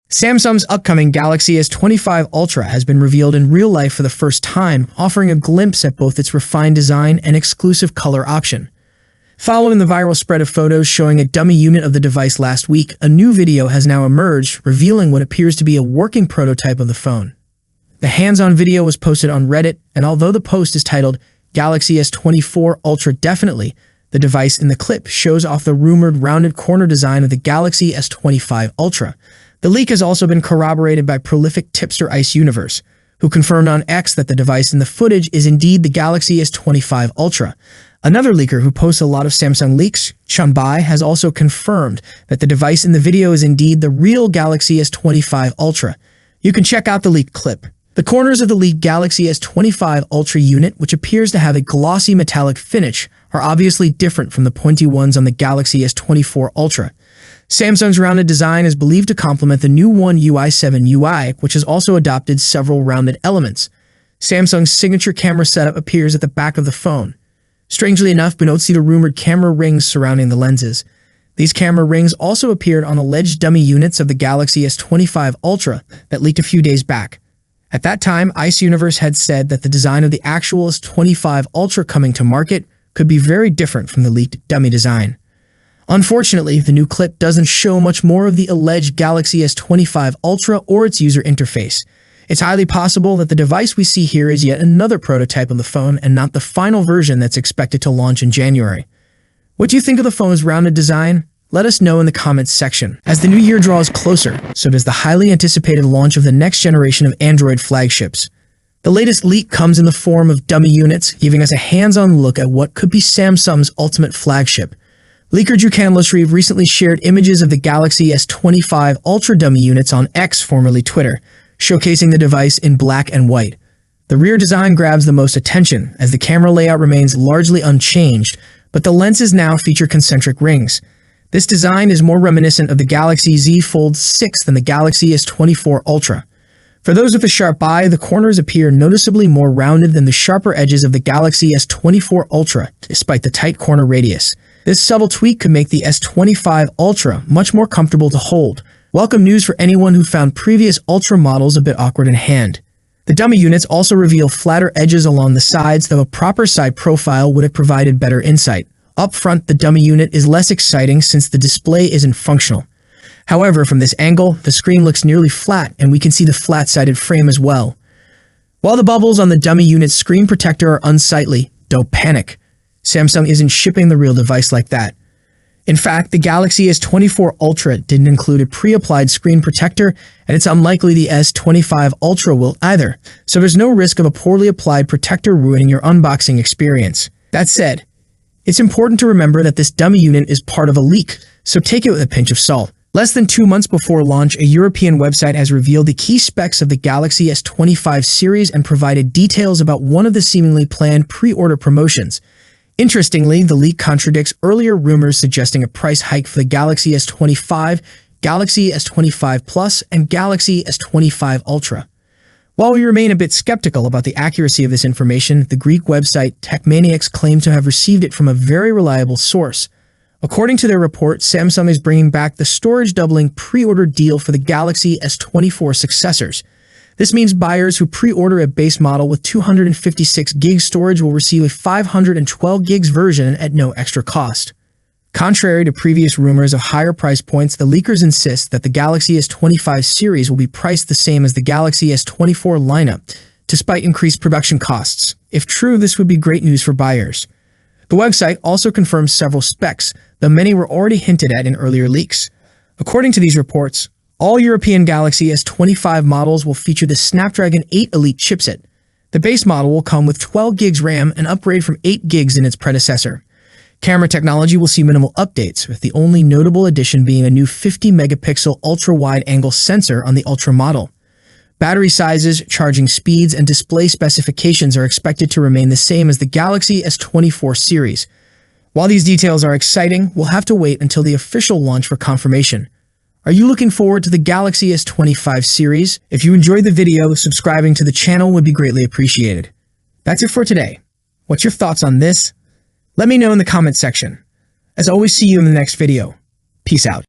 Samsung's upcoming Galaxy S25 Ultra has been revealed in real life for the first time, offering a glimpse at both its refined design and exclusive color option. Following the viral spread of photos showing a dummy unit of the device last week, a new video has now emerged, revealing what appears to be a working prototype of the phone. The hands-on video was posted on Reddit, and although the post is titled Galaxy S24 Ultra Definitely, the device in the clip shows off the rumored rounded corner design of the Galaxy S25 Ultra. The leak has also been corroborated by prolific tipster Ice Universe, who confirmed on X that the device in the footage is indeed the Galaxy S25 Ultra. Another leaker who posts a lot of Samsung leaks, Chunbai, has also confirmed that the device in the video is indeed the real Galaxy S25 Ultra. You can check out the leaked clip. The corners of the leaked Galaxy S25 Ultra unit, which appears to have a glossy metallic finish, are obviously different from the pointy ones on the Galaxy S24 Ultra. Samsung's rounded design is believed to complement the new One UI 7 UI, which has also adopted several rounded elements. Samsung's signature camera setup appears at the back of the phone. Strangely enough, we don't see the rumored camera rings surrounding the lenses. These camera rings also appeared on alleged dummy units of the Galaxy S25 Ultra that leaked a few days back. At that time, Ice Universe had said that the design of the actual S25 Ultra coming to market could be very different from the leaked dummy design. Unfortunately, the new clip doesn't show much more of the alleged Galaxy S25 Ultra or its user interface. It's highly possible that the device we see here is yet another prototype of the phone and not the final version that's expected to launch in January. What do you think of the phone's rounded design? Let us know in the comments section. As the new year draws closer, so does the highly anticipated launch of the next generation of Android flagships. The latest leak comes in the form of dummy units, giving us a hands-on look at what could be Samsung's ultimate flagship. Leaker Jukan Lusriv recently shared images of the Galaxy S25 Ultra dummy units on X, formerly Twitter, showcasing the device in black and white. The rear design grabs the most attention, as the camera layout remains largely unchanged, but the lenses now feature concentric rings. This design is more reminiscent of the Galaxy Z Fold 6 than the Galaxy S24 Ultra. For those with a sharp eye, the corners appear noticeably more rounded than the sharper edges of the Galaxy S24 Ultra, despite the tight corner radius. This subtle tweak could make the S25 Ultra much more comfortable to hold. Welcome news for anyone who found previous Ultra models a bit awkward in hand. The dummy units also reveal flatter edges along the sides, though a proper side profile would have provided better insight. Up front, the dummy unit is less exciting since the display isn't functional. However, from this angle, the screen looks nearly flat, and we can see the flat-sided frame as well. While the bubbles on the dummy unit's screen protector are unsightly, don't panic. Samsung isn't shipping the real device like that. In fact, the Galaxy S24 Ultra didn't include a pre-applied screen protector, and it's unlikely the S25 Ultra will either, so there's no risk of a poorly applied protector ruining your unboxing experience. That said, it's important to remember that this dummy unit is part of a leak, so take it with a pinch of salt. Less than 2 months before launch, a European website has revealed the key specs of the Galaxy S25 series and provided details about one of the seemingly planned pre-order promotions. Interestingly, the leak contradicts earlier rumors suggesting a price hike for the Galaxy S25, Galaxy S25 Plus, and Galaxy S25 Ultra. While we remain a bit skeptical about the accuracy of this information, the Greek website Techmaniacs claimed to have received it from a very reliable source. According to their report, Samsung is bringing back the storage doubling pre-order deal for the Galaxy S24 successors. This means buyers who pre-order a base model with 256 GB storage will receive a 512 GB version at no extra cost. Contrary to previous rumors of higher price points, the leakers insist that the Galaxy S25 series will be priced the same as the Galaxy S24 lineup, despite increased production costs. If true, this would be great news for buyers. The website also confirms several specs, though many were already hinted at in earlier leaks. According to these reports, all European Galaxy S25 models will feature the Snapdragon 8 Elite chipset. The base model will come with 12 GB RAM, an upgrade from 8 GB in its predecessor. Camera technology will see minimal updates, with the only notable addition being a new 50-megapixel ultra-wide-angle sensor on the Ultra model. Battery sizes, charging speeds, and display specifications are expected to remain the same as the Galaxy S24 series. While these details are exciting, we'll have to wait until the official launch for confirmation. Are you looking forward to the Galaxy S25 series? If you enjoyed the video, subscribing to the channel would be greatly appreciated. That's it for today. What's your thoughts on this? Let me know in the comment section. As always, see you in the next video. Peace out.